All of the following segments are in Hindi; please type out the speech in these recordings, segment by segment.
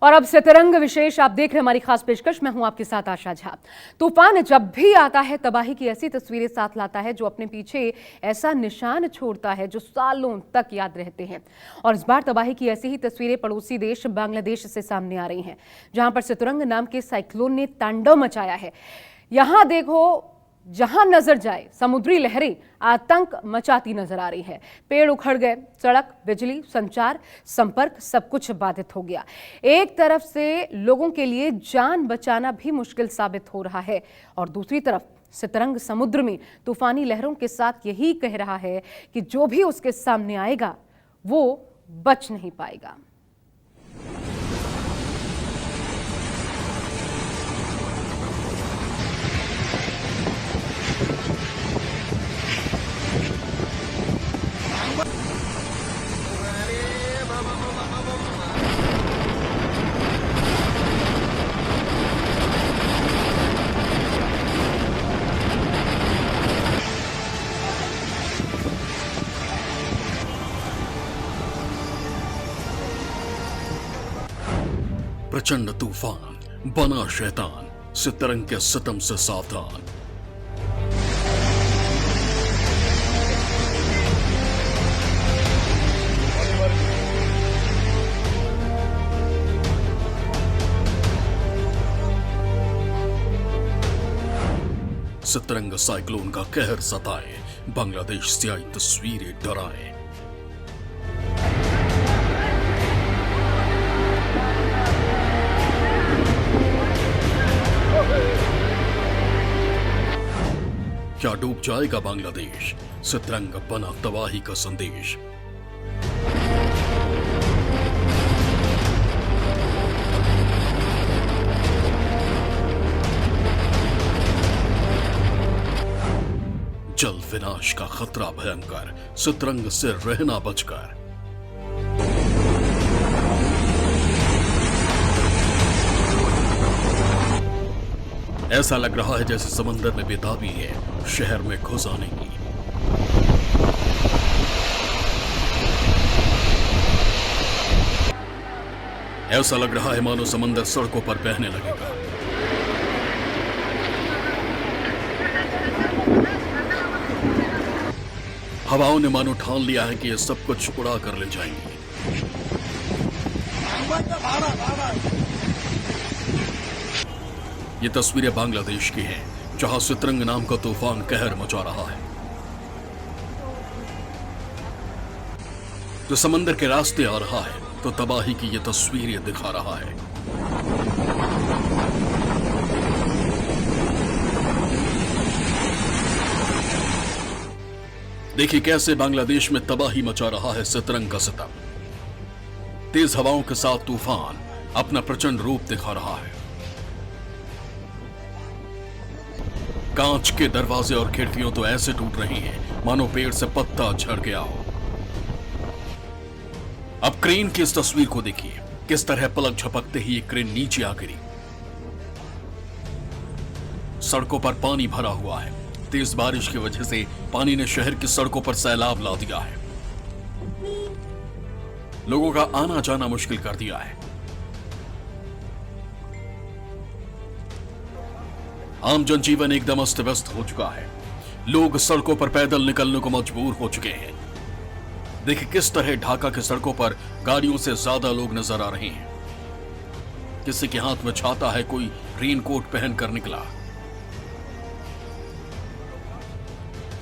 और अब सतरंग विशेष आप देख रहे हैं हमारी खास पेशकश। मैं हूं आपके साथ आशा झा। तूफान जब भी आता है तबाही की ऐसी तस्वीरें साथ लाता है जो अपने पीछे ऐसा निशान छोड़ता है जो सालों तक याद रहते हैं। और इस बार तबाही की ऐसी ही तस्वीरें पड़ोसी देश बांग्लादेश से सामने आ रही हैं, जहां पर सतरंग नाम के साइक्लोन ने तांडव मचाया है। यहां देखो, जहां नजर जाए समुद्री लहरें आतंक मचाती नजर आ रही है। पेड़ उखड़ गए, सड़क, बिजली, संचार, संपर्क सब कुछ बाधित हो गया। एक तरफ से लोगों के लिए जान बचाना भी मुश्किल साबित हो रहा है और दूसरी तरफ सतरंग समुद्र में तूफानी लहरों के साथ यही कह रहा है कि जो भी उसके सामने आएगा वो बच नहीं पाएगा। प्रचंड तूफान बना शैतान, सतरंग के सितम से सावधान। सतरंग साइक्लोन का कहर सताए, बांग्लादेश से आई तस्वीरें डराए। क्या डूब जाएगा बांग्लादेश? सतरंग बना तबाही का संदेश। जल विनाश का खतरा भयंकर, सतरंग से रहना बचकर। ऐसा लग रहा है जैसे समंदर में बेताबी है शहर में घुस आने की। ऐसा लग रहा है मानो समंदर सड़कों पर बहने लगेगा। हवाओं ने मानो ठान लिया है कि ये सब कुछ उड़ा कर ले जाएंगे। ये तस्वीरें बांग्लादेश की हैं, जहां सतरंग नाम का तूफान कहर मचा रहा है, जो समंदर के रास्ते आ रहा है तो तबाही की ये तस्वीरें दिखा रहा है। देखिए कैसे बांग्लादेश में तबाही मचा रहा है सतरंग का सितम। तेज हवाओं के साथ तूफान अपना प्रचंड रूप दिखा रहा है। कांच के दरवाजे और खिड़कियों तो ऐसे टूट रही हैं मानो पेड़ से पत्ता झड़ गया हो। अब क्रेन की इस तस्वीर को देखिए, किस तरह पलक झपकते ही ये क्रेन नीचे आ गिरी। सड़कों पर पानी भरा हुआ है। तेज बारिश की वजह से पानी ने शहर की सड़कों पर सैलाब ला दिया है। लोगों का आना जाना मुश्किल कर दिया है। आम जनजीवन एकदम अस्त व्यस्त हो चुका है। लोग सड़कों पर पैदल निकलने को मजबूर हो चुके हैं। देखिए किस तरह ढाका की सड़कों पर गाड़ियों से ज्यादा लोग नजर आ रहे हैं। किसी के हाथ में छाता है, कोई रेनकोट पहनकर निकला।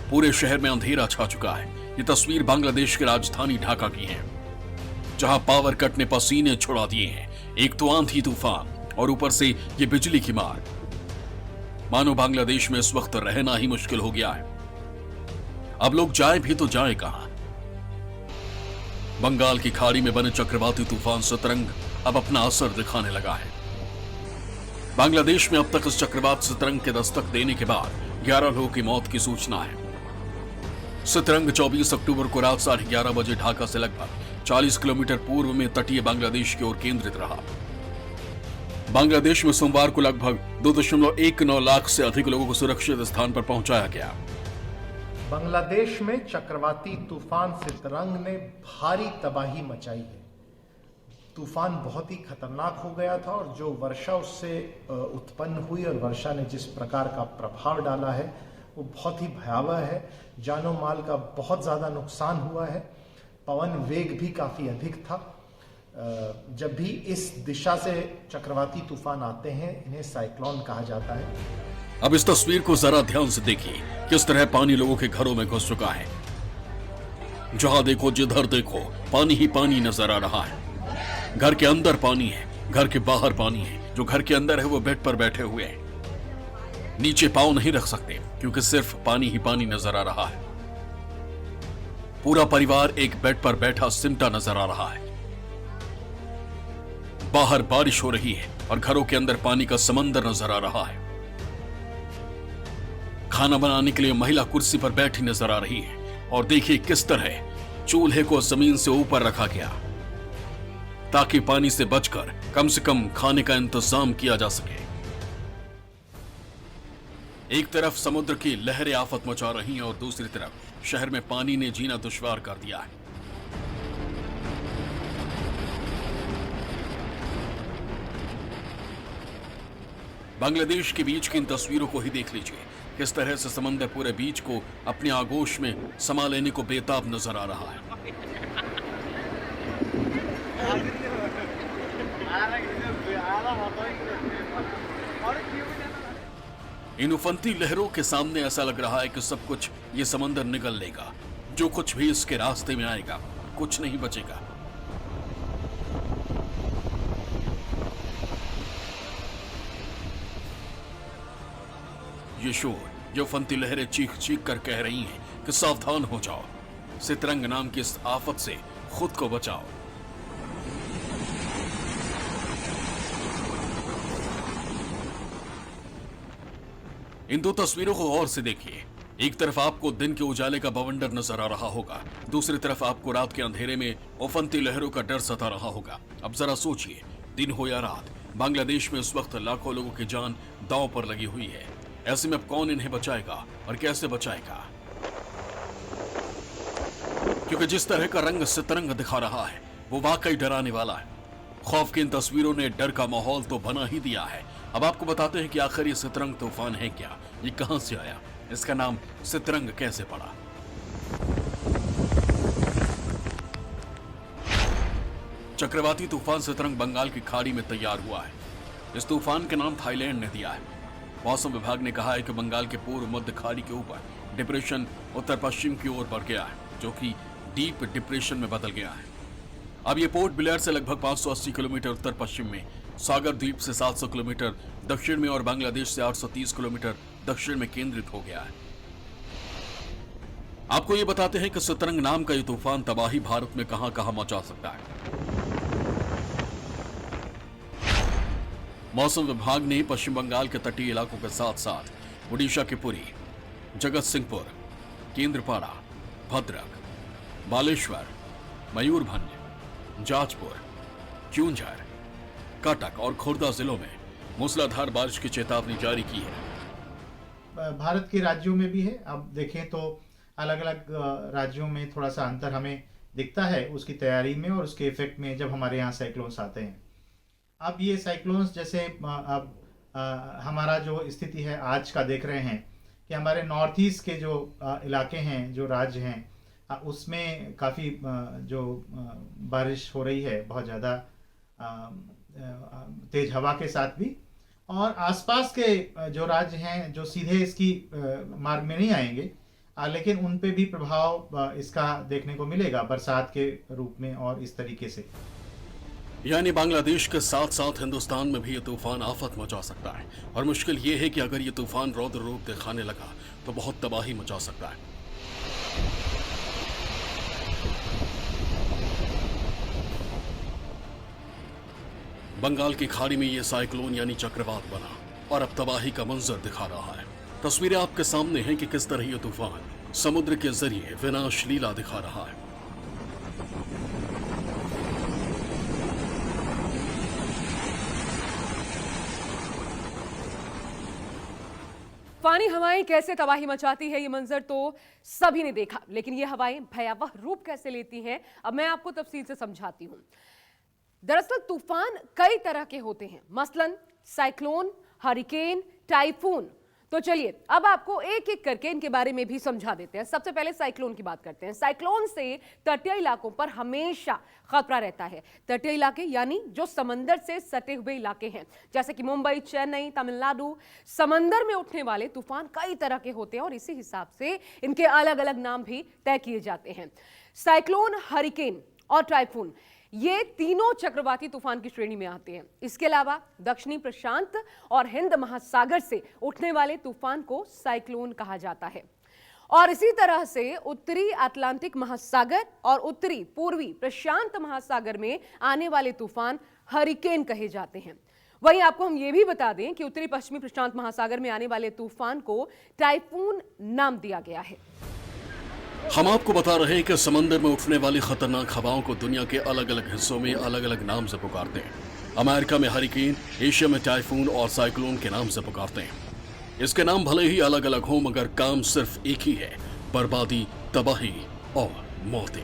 पूरे शहर में अंधेरा छा चुका है। ये तस्वीर बांग्लादेश की राजधानी ढाका की है, जहां पावर कट ने पसीने छुड़ा दिए हैं। एक तो आंधी तूफान और ऊपर से ये बिजली की मार। मानो बांग्लादेश में इस वक्त रहना ही मुश्किल हो गया है। अब लोग जाए भी तो जाए कहां? बंगाल की खाड़ी में बने चक्रवाती तूफान सतरंग अब अपना असर दिखाने लगा है। बांग्लादेश में अब तक इस चक्रवात सतरंग के दस्तक देने के बाद 11 लोगों की मौत की सूचना है। सतरंग 24 अक्टूबर को रात 11:30 बजे ढाका से लगभग 40 किलोमीटर पूर्व में तटीय बांग्लादेश की ओर केंद्रित रहा। बांग्लादेश में सोमवार को लगभग 2.19 लाख से अधिक लोगों को सुरक्षित स्थान पर पहुंचाया गया। बांग्लादेश में चक्रवाती तूफान सतरंग ने भारी तबाही मचाई है। तूफान बहुत ही खतरनाक हो गया था और जो वर्षा उससे उत्पन्न हुई और वर्षा ने जिस प्रकार का प्रभाव डाला है वो बहुत ही भयावह है। जानो माल का बहुत ज़्यादा नुकसान हुआ है। पवन वेग भी काफ़ी अधिक था। जब भी इस दिशा से चक्रवाती तूफान आते हैं इन्हें साइक्लोन कहा जाता है। अब इस तस्वीर को जरा ध्यान से देखिए, किस तरह पानी लोगों के घरों में घुस चुका है। जहां देखो जिधर देखो पानी ही पानी नजर आ रहा है। घर के अंदर पानी है, घर के बाहर पानी है। जो घर के अंदर है वो बेड पर बैठे हुए हैं, नीचे पांव नहीं रख सकते क्योंकि सिर्फ पानी ही पानी नजर आ रहा है। पूरा परिवार एक बेड पर बैठा सिमटा नजर आ रहा है। बाहर बारिश हो रही है और घरों के अंदर पानी का समंदर नजर आ रहा है। खाना बनाने के लिए महिला कुर्सी पर बैठी नजर आ रही है और देखिए किस तरह चूल्हे को जमीन से ऊपर रखा गया ताकि पानी से बचकर कम से कम खाने का इंतजाम किया जा सके। एक तरफ समुद्र की लहरें आफत मचा रही हैं और दूसरी तरफ शहर में पानी ने जीना दुश्वार कर दिया है। बांग्लादेश के बीच की इन तस्वीरों को ही देख लीजिए, किस तरह से समंदर पूरे बीच को अपने आगोश में समा लेने को बेताब नजर आ रहा है। इन उफनती लहरों के सामने ऐसा लग रहा है कि सब कुछ ये समंदर निगल लेगा। जो कुछ भी इसके रास्ते में आएगा कुछ नहीं बचेगा। ये शोर, ये उफनती लहरें चीख चीख कर कह रही हैं कि सावधान हो जाओ, सितरंग नाम की इस आफत से खुद को बचाओ। इन दो तस्वीरों को गौर से देखिए। एक तरफ आपको दिन के उजाले का बवंडर नजर आ रहा होगा, दूसरी तरफ आपको रात के अंधेरे में उफनती लहरों का डर सता रहा होगा। अब जरा सोचिए, दिन हो या रात, बांग्लादेश में उस वक्त लाखों लोगों की जान दांव पर लगी हुई है। ऐसे में अब कौन इन्हें बचाएगा और कैसे बचाएगा? क्योंकि जिस तरह का रंग सितरंग दिखा रहा है वो वाकई डराने वाला है। खौफ की इन तस्वीरों ने डर का माहौल तो बना ही दिया है। अब आपको बताते हैं कि आखिर ये सितरंग तूफान है क्या, ये कहां से आया, इसका नाम सितरंग कैसे पड़ा। चक्रवाती तूफान सितरंग बंगाल की खाड़ी में तैयार हुआ है। इस तूफान का नाम थाईलैंड ने दिया है। मौसम विभाग ने कहा है कि बंगाल के पूर्व मध्य खाड़ी के ऊपर डिप्रेशन उत्तर पश्चिम की ओर बढ़ गया है, जो कि डीप डिप्रेशन में बदल गया है। अब ये पोर्ट ब्लेयर से लगभग 580 किलोमीटर उत्तर पश्चिम में, सागर द्वीप से 700 किलोमीटर दक्षिण में और बांग्लादेश से 830 किलोमीटर दक्षिण में केंद्रित हो गया है। आपको ये बताते हैं कि सितरंग नाम का ये तूफान तबाही भारत में कहां कहां मचा सकता है। मौसम विभाग ने पश्चिम बंगाल के तटीय इलाकों के साथ साथ ओडिशा के पुरी, जगत सिंहपुर, केंद्रपाड़ा, भद्रक, बालेश्वर, मयूरभंज, जाजपुर, क्यूंझर, कटक और खुर्दा जिलों में मूसलाधार बारिश की चेतावनी जारी की है। भारत के राज्यों में भी है। अब देखें तो अलग अलग राज्यों में थोड़ा सा अंतर हमें दिखता है उसकी तैयारी में और उसके इफेक्ट में जब हमारे यहाँ साइक्लोन्स आते हैं। अब ये साइक्लोन्स जैसे अब हमारा जो स्थिति है आज का देख रहे हैं कि हमारे नॉर्थ ईस्ट के जो इलाके हैं, जो राज्य हैं, उसमें काफ़ी जो बारिश हो रही है, बहुत ज़्यादा तेज हवा के साथ भी, और आसपास के जो राज्य हैं जो सीधे इसकी मार्ग में नहीं आएंगे, लेकिन उन पे भी प्रभाव इसका देखने को मिलेगा बरसात के रूप में और इस तरीके से। यानी बांग्लादेश के साथ साथ हिंदुस्तान में भी ये तूफान आफत मचा सकता है और मुश्किल ये है कि अगर ये तूफान रौद्र रूप दिखाने लगा तो बहुत तबाही मचा सकता है। बंगाल की खाड़ी में ये साइक्लोन यानी चक्रवात बना और अब तबाही का मंजर दिखा रहा है। तस्वीरें आपके सामने हैं कि किस तरह ये तूफान समुद्र के जरिए विनाश लीला दिखा रहा है। तूफानी हवाएं कैसे तबाही मचाती है, ये मंजर तो सभी ने देखा, लेकिन ये हवाएं भयावह रूप कैसे लेती हैं, अब मैं आपको तफसील से समझाती हूं। दरअसल तूफान कई तरह के होते हैं, मसलन साइक्लोन, हरिकेन, टाइफून। तो चलिए अब आपको एक एक करके इनके बारे में भी समझा देते हैं। सबसे पहले साइक्लोन की बात करते हैं। साइक्लोन से तटीय इलाकों पर हमेशा खतरा रहता है। तटीय इलाके यानी जो समंदर से सटे हुए इलाके हैं, जैसे कि मुंबई, चेन्नई, तमिलनाडु। समंदर में उठने वाले तूफान कई तरह के होते हैं और इसी हिसाब से इनके अलग अलग नाम भी तय किए जाते हैं। साइक्लोन, हरिकेन और टाइफून ये तीनों चक्रवाती तूफान की श्रेणी में आते हैं। इसके अलावा दक्षिणी प्रशांत और हिंद महासागर से उठने वाले तूफान को साइक्लोन कहा जाता है और इसी तरह से उत्तरी अटलांटिक महासागर और उत्तरी पूर्वी प्रशांत महासागर में आने वाले तूफान हरिकेन कहे जाते हैं। वहीं आपको हम ये भी बता दें कि उत्तरी पश्चिमी प्रशांत महासागर में आने वाले तूफान को टाइफून नाम दिया गया है। हम आपको बता रहे हैं कि समंदर में उठने वाली खतरनाक हवाओं को दुनिया के अलग अलग हिस्सों में अलग अलग नाम से पुकारते हैं। अमेरिका में हरिकेन, एशिया में टाइफून और साइक्लोन के नाम से पुकारते हैं। इसके नाम भले ही अलग अलग हों मगर काम सिर्फ एक ही है, बर्बादी, तबाही और मौतें।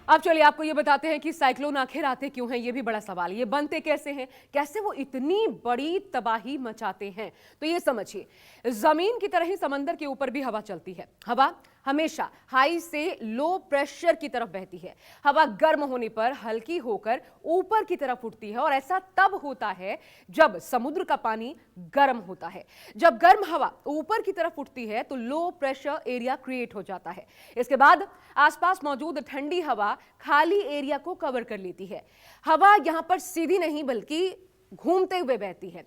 अब चलिए आपको ये बताते हैं कि साइक्लोन आखिर आते क्यों हैं। ये भी बड़ा सवाल है। ये बनते कैसे हैं, कैसे वो इतनी बड़ी तबाही मचाते हैं। तो ये समझिए, जमीन की तरह ही समंदर के ऊपर भी हवा चलती है। हवा हमेशा हाई से लो प्रेशर की तरफ बहती है। हवा गर्म होने पर हल्की होकर ऊपर की तरफ उठती है और ऐसा तब होता है जब समुद्र का पानी गर्म होता है। जब गर्म हवा ऊपर की तरफ उठती है तो लो प्रेशर एरिया क्रिएट हो जाता है। इसके बाद आसपास मौजूद ठंडी हवा खाली एरिया को कवर कर लेती है। हवा यहां पर सीधी नहीं बल्कि घूमते हुए बहती है,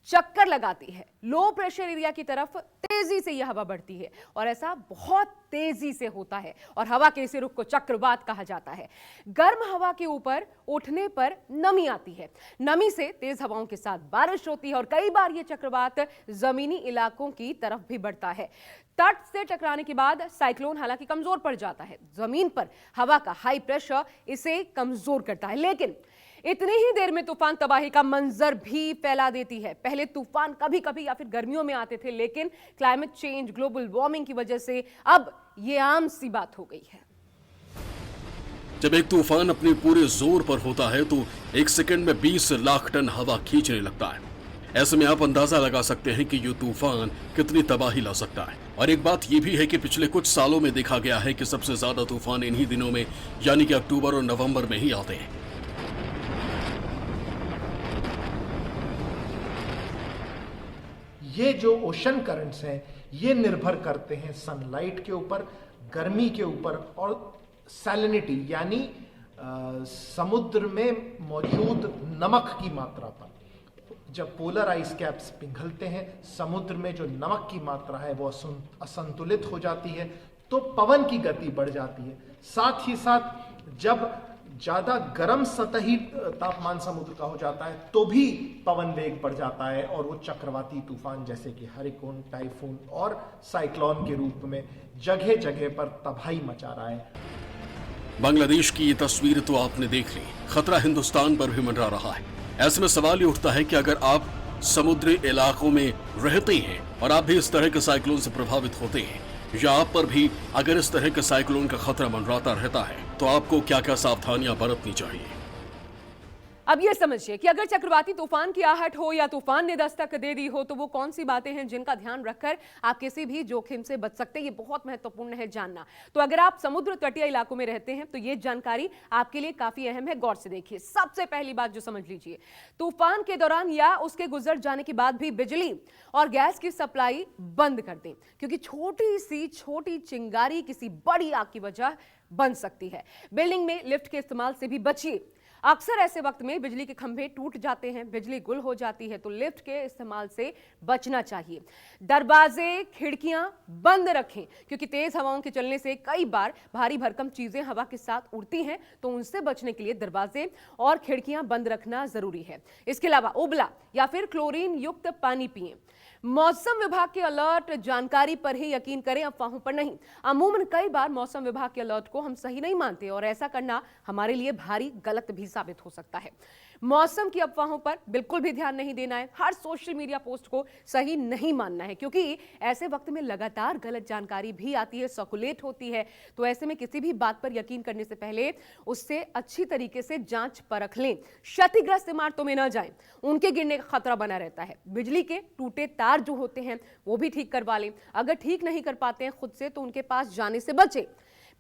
चक्कर लगाती है। लो प्रेशर एरिया की तरफ तेजी से यह हवा बढ़ती है और ऐसा बहुत तेजी से होता है और हवा के इसी रुख को चक्रवात कहा जाता है। गर्म हवा के ऊपर उठने पर नमी आती है। नमी से तेज हवाओं के साथ बारिश होती है और कई बार यह चक्रवात जमीनी इलाकों की तरफ भी बढ़ता है। तट से टकराने के बाद साइक्लोन हालांकि कमजोर पड़ जाता है। जमीन पर हवा का हाई प्रेशर इसे कमजोर करता है, लेकिन इतनी ही देर में तूफान तबाही का मंजर भी फैला देती है। पहले तूफान कभी कभी या फिर गर्मियों में आते थे, लेकिन क्लाइमेट चेंज, ग्लोबल वार्मिंग की वजह से अब ये आम सी बात हो गई है। जब एक तूफान अपने पूरे जोर पर होता है तो एक सेकंड में 20 लाख टन हवा खींचने लगता है। ऐसे में आप अंदाजा लगा सकते हैं कि ये तूफान कितनी तबाही ला सकता है। और एक बात यह भी है कि पिछले कुछ सालों में देखा गया है कि सबसे ज्यादा तूफान इन्हीं दिनों में यानी कि अक्टूबर और नवंबर में ही आते हैं। ये जो ओशन करंट्स हैं ये निर्भर करते हैं सनलाइट के ऊपर, गर्मी के ऊपर और सैलिनिटी यानी समुद्र में मौजूद नमक की मात्रा पर। जब पोलर आइस कैप्स पिघलते हैं, समुद्र में जो नमक की मात्रा है वो असंतुलित हो जाती है तो पवन की गति बढ़ जाती है। साथ ही साथ जब ज्यादा गर्म सतही तापमान समुद्र का हो जाता है तो भी पवन वेग बढ़ जाता है और वो चक्रवाती तूफान जैसे कि हरिकेन, टाइफून और साइक्लोन के रूप में जगह जगह पर तबाही मचा रहा है। बांग्लादेश की ये तस्वीर तो आपने देख ली, खतरा हिंदुस्तान पर भी मंडरा रहा है। ऐसे में सवाल ये उठता है कि अगर आप समुद्री इलाकों में रहते हैं और आप भी इस तरह के साइक्लोन से प्रभावित होते हैं या आप पर भी अगर इस तरह के साइक्लोन का खतरा मंडराता रहता है तो आपको क्या क्या सावधानियां बरतनी चाहिए। अब ये समझिए कि अगर चक्रवाती तूफान की आहट हो या तूफान ने दस्तक दे दी हो तो वो कौन सी बातें हैं जिनका ध्यान रखकर आप किसी भी जोखिम से बच सकते हैं। ये बहुत महत्वपूर्ण है जानना। तो अगर आप समुद्र तटीय इलाकों में रहते हैं तो ये जानकारी आपके लिए काफी अहम है। गौर से देखिए। सबसे पहली बात जो समझ लीजिए, तूफान के दौरान या उसके गुजर जाने के बाद भी बिजली और गैस की सप्लाई बंद कर दें, क्योंकि छोटी चिंगारी किसी बड़ी आग की वजह बन सकती है। बिल्डिंग में लिफ्ट के इस्तेमाल से भी बचिए। अक्सर ऐसे वक्त में बिजली के खंभे टूट जाते हैं, बिजली गुल हो जाती है, तो लिफ्ट के इस्तेमाल से बचना चाहिए। दरवाजे, खिड़कियां बंद रखें, क्योंकि तेज हवाओं के चलने से कई बार भारी भरकम चीजें हवा के साथ उड़ती हैं, तो उनसे बचने के लिए दरवाजे और खिड़कियां बंद रखना जरूरी है। इसके अलावा उबला या फिर क्लोरीन युक्त पानी पिएं। मौसम विभाग के अलर्ट जानकारी पर ही यकीन करें, अफवाहों पर नहीं। अमूमन कई बार मौसम विभाग के अलर्ट को हम सही नहीं मानते और ऐसा करना हमारे लिए भारी गलत भी साबित हो सकता है। मौसम की अफवाहों पर बिल्कुल भी ध्यान नहीं देना है, हर सोशल मीडिया पोस्ट को सही नहीं मानना है, क्योंकि ऐसे वक्त में लगातार गलत जानकारी भी आती है, सर्कुलेट होती है। तो ऐसे में किसी भी बात पर यकीन करने से पहले उससे अच्छी तरीके से जांच परख लें। क्षतिग्रस्त इमारतों में न जाएं, उनके गिरने का खतरा बना रहता है। बिजली के टूटे तार जो होते हैं वो भी ठीक करवा लें। अगर ठीक नहीं कर पाते हैं खुद से तो उनके पास जाने से बचें।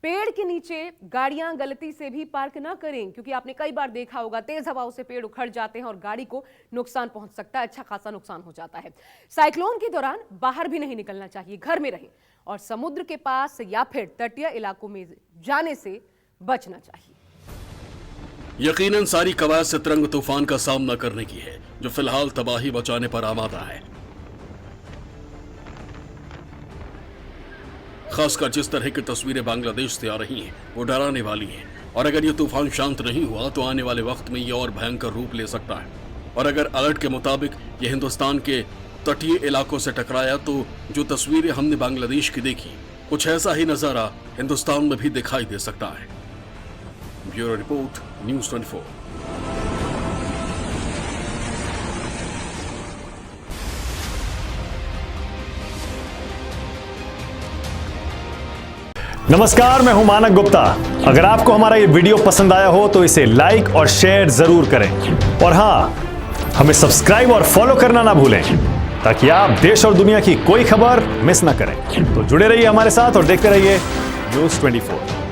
पेड़ के नीचे गाड़ियां गलती से भी पार्क ना करें, क्योंकि आपने कई बार देखा होगा तेज हवाओं से पेड़ उखड़ जाते हैं और गाड़ी को नुकसान पहुंच सकता है, अच्छा खासा नुकसान हो जाता है। साइक्लोन के दौरान बाहर भी नहीं निकलना चाहिए, घर में रहें और समुद्र के पास या फिर तटीय इलाकों में जाने से बचना चाहिए। यकीनन सारी कवायद से तरंग तूफान का सामना करने की है, जो फिलहाल तबाही बचाने पर आमादा है। खासकर जिस तरह की तस्वीरें बांग्लादेश से आ रही हैं वो डराने वाली हैं, और अगर ये तूफान शांत नहीं हुआ तो आने वाले वक्त में ये और भयंकर रूप ले सकता है। और अगर अलर्ट के मुताबिक ये हिंदुस्तान के तटीय इलाकों से टकराया तो जो तस्वीरें हमने बांग्लादेश की देखी, कुछ ऐसा ही नजारा हिंदुस्तान में भी दिखाई दे सकता है। Bureau report, news 24। नमस्कार, मैं हूं मानक गुप्ता। अगर आपको हमारा ये वीडियो पसंद आया हो तो इसे लाइक और शेयर जरूर करें, और हां, हमें सब्सक्राइब और फॉलो करना ना भूलें ताकि आप देश और दुनिया की कोई खबर मिस ना करें। तो जुड़े रहिए हमारे साथ और देखते रहिए न्यूज़ 24।